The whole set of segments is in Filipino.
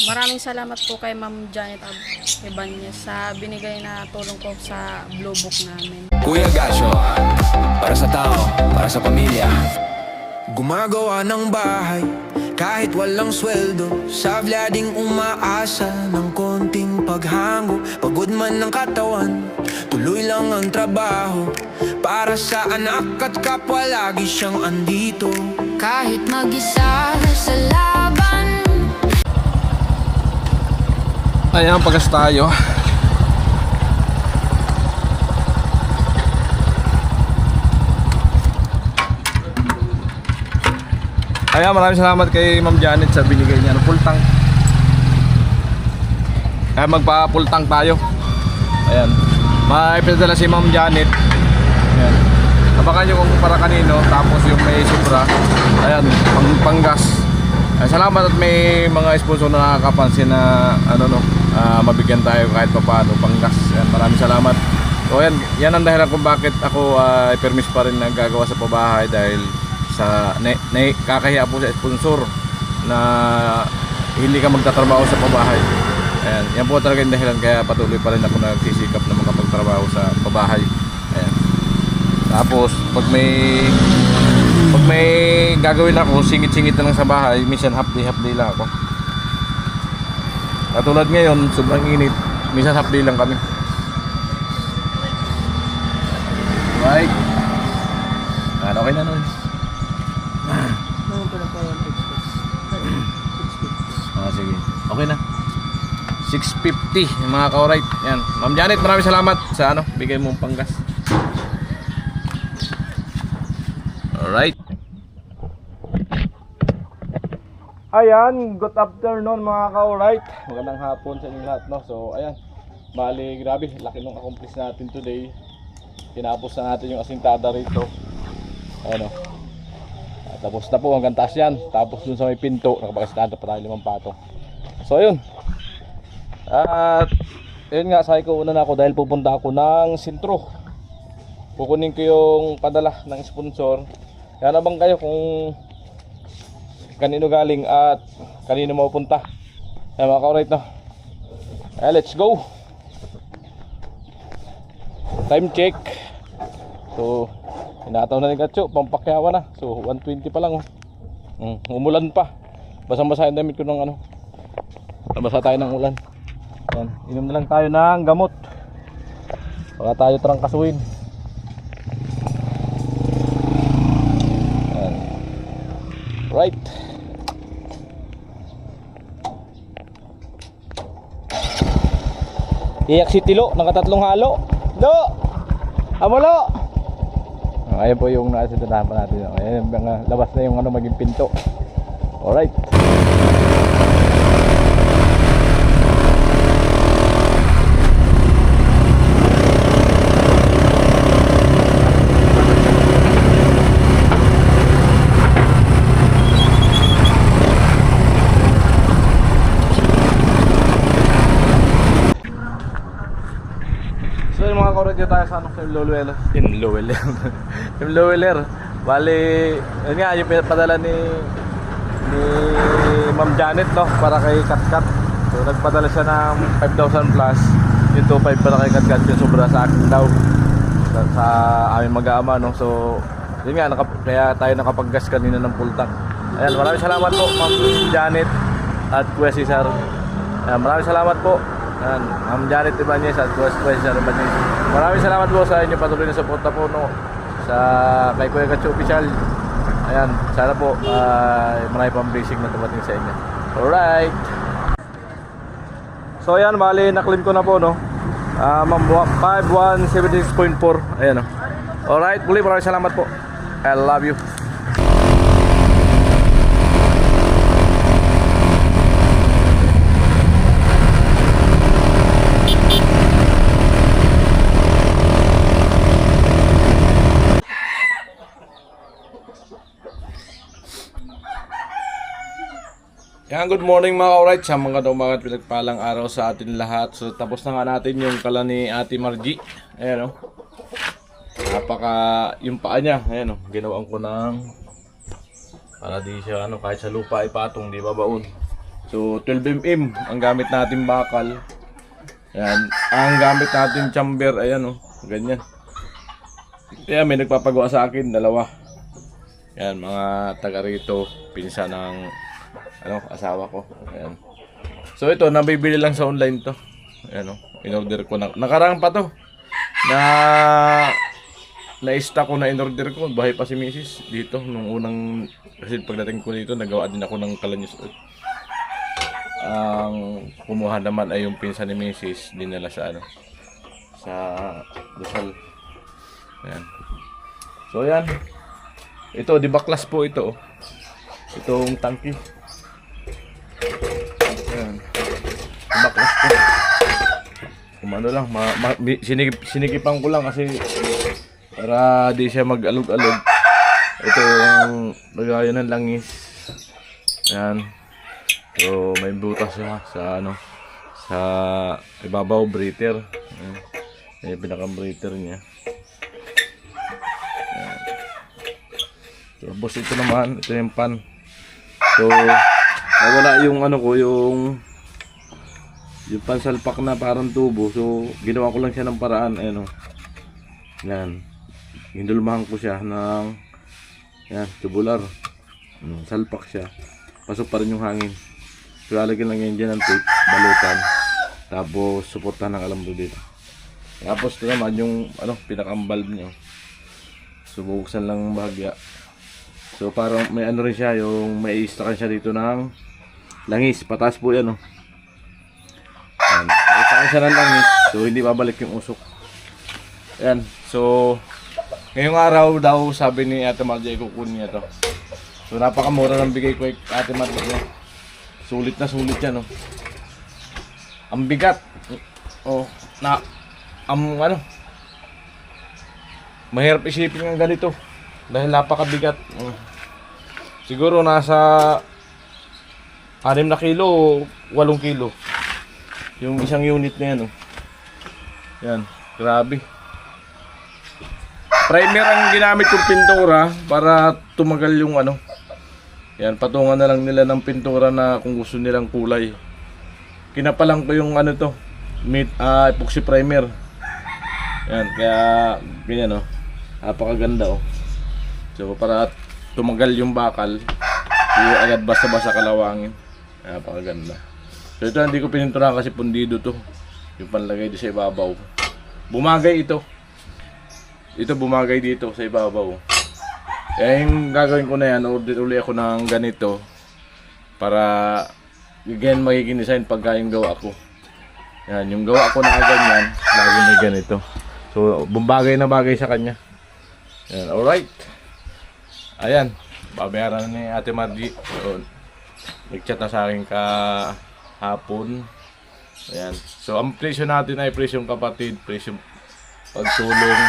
Maraming salamat po kay Ma'am Janet Ibanez sa binigay na tulong ko sa Blue Book namin. Kuya Gasyo, para sa tao, para sa pamilya. Gumagawa ng bahay, kahit walang sweldo. Sabla ding umaasa ng konting paghango. Pagod man ng katawan, tuloy lang ang trabaho. Para sa anak at kapwa, lagi siyang andito. Kahit mag-isa sa laban. Ayan, pagas tayo. Ayan, maraming salamat kay Ma'am Janet sa binigay niya ng full tank. Kaya magpa-full tank tayo. Ayan, may pinadala si Ma'am Janet. Ayan, tabakan nyo kung para kanino. Tapos yung may sobra, ayan, panggas. Ayan, salamat at may mga sponsor na nakakapansin na mabigyan tayo kahit pa paano panggas. Ayan, maraming salamat. So ayan, yan ang dahilan kung bakit ako permis pa rin nagagawa sa pabahay. Dahil sa kakahiya po sa sponsor na hindi ka magtatrabaho sa pabahay. Ayan, yan po talaga yung dahilan kaya patuloy pa rin ako nagsisikap na makapagtrabaho sa pabahay. Ayan. Tapos pag may gagawin ako, singit-singit na lang sa bahay, minsan half day lang ako. Katulad ngayon, sobrang init, minsan half day lang kami. Right. Okay na nun. Sige. Okay na. 650 yung mga ka-alright. Yan. Ma'am Janet, maraming salamat sa bigay mong panggas. Alright. Ayan, good afternoon mga ka-alright. Magandang hapon sa inyong lahat, no? So, ayan. Bali, grabe, laki nung accomplish natin today. Tinapos na natin yung asintada rito. Ayan, o. Tapos na po, hanggang taas yan. Tapos dun sa may pinto, nakapag-asintada pa tayo 5 patong. So, ayun. At, ayun nga, sabi ko una na ako dahil pupunta ako ng sentro. Kukunin ko yung padala ng sponsor. Kaya nabang kayo kung kanino galing at kanino mapupunta. Ayan mga ka-alright, no? Let's go. Time check. So, inataw na ni Katso, pampakyawa na. So, 120 pa lang, oh. Umulan pa. Basang-basa yung damit ko ng nabasa tayo ng ulan. Ayan, inom na lang tayo ng gamot. Baka tayo trangkasuin. Ayan. Right. Iyak si Tilo, nakatatlong halo. Do! Amolo! Ayan po yung naasintahan pa natin. Ayan, labas na yung maging pinto. Alright. So yung mga ka-alright dito tayo sa Team Loweler. Bali, yun nga, yung padala ni Ma'am Janet, no, para kay Katkat. So nagpadala siya ng 5,000 plus. Yung 2,500 para kay Katkat, yung sobra sa akin daw sa aming mag-aama, no. So yun nga, kaya tayo nakapag-gas kanina ng full tank. Ayan, maraming salamat po Ma'am Janet at Kuya Cesar. Ayan, maraming salamat po. Ayan, Ma'am Janet Ibanez at Kuya Cesar Ibanez. Maraming salamat po sa inyo patuloy na suporta po, no, sa kay Kuya Katso Official. Ayan, sana po marami pang blessing na tumating sa inyo. Alright. So ayan, bali na-claim ko na po, no. 5176.4. Ayan, no. Alright, muli maraming salamat po. I love you. Yan, good morning mga ka-alright. Sa mga umangat pinagpalang araw sa atin lahat. So tapos na nga natin yung kala ni Ate Margie. Ayan, o. Yung paa niya, ayan, o. Ginawaan ko ng para di siya kahit sa lupa ipatong, di babaon. So 12mm ang gamit natin bakal. Ayan, ang gamit natin chamber, ayan oh, ganyan. Kaya may nagpapagawa sa akin, dalawa. Ayan, mga taga rito, pinsan ng asawa ko. Ayan. So ito, nabibili lang sa online to. Ayan oh, in-order ko na. Nakaraan pa to. Na-stock ko na in-order ko. Bahay pa si Mrs. dito nung unang, kasi pagdating ko dito, nagawa din ako ng kalanyos. Ang kumuha naman ay yung pinsan ni Mrs. dinala sa sa Rizal. Ayan. So ayan. Ito, di baklas po ito. Itong tangki. Ayan. Di baklas po. Kumano lang, sinigipan ko lang kasi para di siya mag-alog-alog. Ito yung lagayan ng langis. Ayan. So may butas siya sa sa ibabaw, breather. Ayan. Yung pinaka-breather niya. Ayan. Tapos ito naman, ito yung pan. So nawala yung yung pansalpak na parang tubo. So ginawa ko lang siya ng paraan. Ayan o. Yan. Hinulmahan ko siya ng tubular. Salpak siya. Pasok pa rin yung hangin. So lalagyan lang yan dyan ng tape, balutan. Tapos suportahan ng alambre dito. Tapos ito naman yung pinaka-valve niya. So bubuksan lang bahagya. So parang may rin siya, yung may istakan siya dito ng langis. Pataas po yan Ayan. Istakan siya ng langis. So hindi babalik yung usok. Ayan. So ngayong araw daw sabi ni Ate Margie kukunin niya to. So napakamura ng bigay ko kay Ate Margie. Sulit na sulit yan Ang bigat. Mahirap isipin ng ganito dahil napakabigat. Siguro nasa 6 na kilo, 8 kilo. Yung isang unit na yan Yan, grabe. Primer ang ginamit kong pintura para tumagal yung Yan, patungan na lang nila ng pintura na kung gusto nilang kulay. Kinapalang ko yung epoxy primer. Yan, kaya ganyan napakaganda So para tumagal yung bakal, hindi agad basta-basta kalawangin. Napakaganda. So ito hindi ko pininturahan kasi pundido to. Yung panlagay dito sa ibabaw. Bumagay ito. Ito bumagay dito sa ibabaw. Kaya yung gagawin ko na yan, order uli ako ng ganito para again magiging design pagka yung gawa ko. Yan, yung gawa ko na ganyan, lagi may ganito. So, bumbagay na bagay sa kanya. Yan, alright. Ayan, babayaran na ni Ate Margie. So, nag-chat na sa akin kahapon. Ayan. So, ang presyo natin ay presyong kapatid, presyong pagtulong,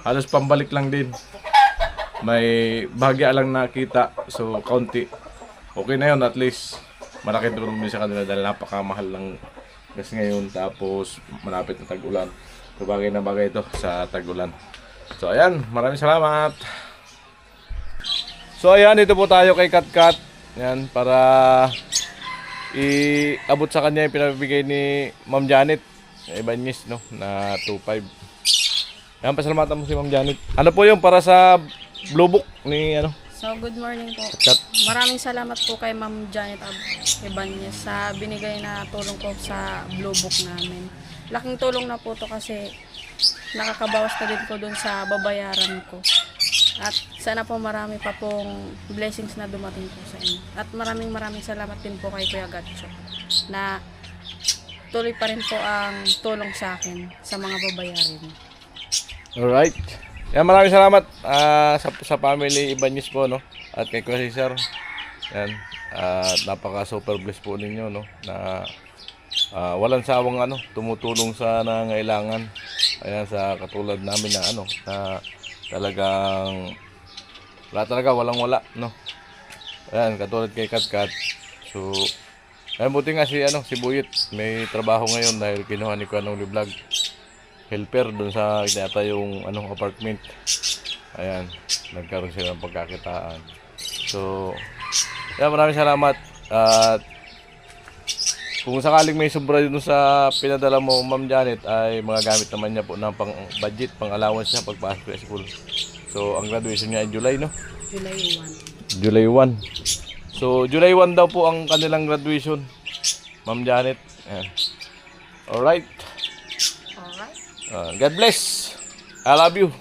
halos pambalik lang din. May bahagya lang nakita, so kaunti. Okay na yun, at least malaki tulong din sa kanila dahil napakamahal lang gas ngayon, tapos malapit na tag-ulan. So bagay na bagay ito sa tag-ulan. So ayan, maraming salamat. So ayan, dito po tayo kay Katkat. Ayan, para iabot sa kanya yung pinabibigay ni Ma'am Janet Ibanez na 2.5. Ayan, pasalamatan mo si Ma'am Janet. Ano po yung para sa Blue Book ni So good morning po. Kat. Maraming salamat po kay Ma'am Janet Ibanez sa binigay na tulong ko sa Blue Book namin. Laking tulong na po to kasi nakakabawas na din po dun sa babayaran ko. At sana po marami pa pong blessings na dumating po sa inyo. At maraming salamat din po kay Kuya Gatcho na tuloy pa rin po ang tulong sa akin sa mga babayarin. Alright. Yan, maraming salamat sa family Ibanez po at kay Kuya Cesar. Yan. Napaka super blessed po ninyo na walang sawang tumutulong sa nangailangan. Ayan, sa katulad namin na na talagang walang-wala Ayan, katulad kay Katkat. So ayan, buti nga si Buyit may trabaho ngayon dahil kinuha ni Kuya Noli Vlog helper doon sa yata yung apartment. Ayan, nagkaroon sila ng pagkakitaan. So, yeah, maraming salamat At kung sakaling may sobra dito sa pinadala mo, Ma'am Janet, ay mga gamit naman niya po ng pang budget, pang allowance niya pagpasok sa school. So, ang graduation niya ay July, no? July 1. July 1. So, July 1 daw po ang kanilang graduation, Ma'am Janet. Ayan. Alright. Alright. God bless. I love you.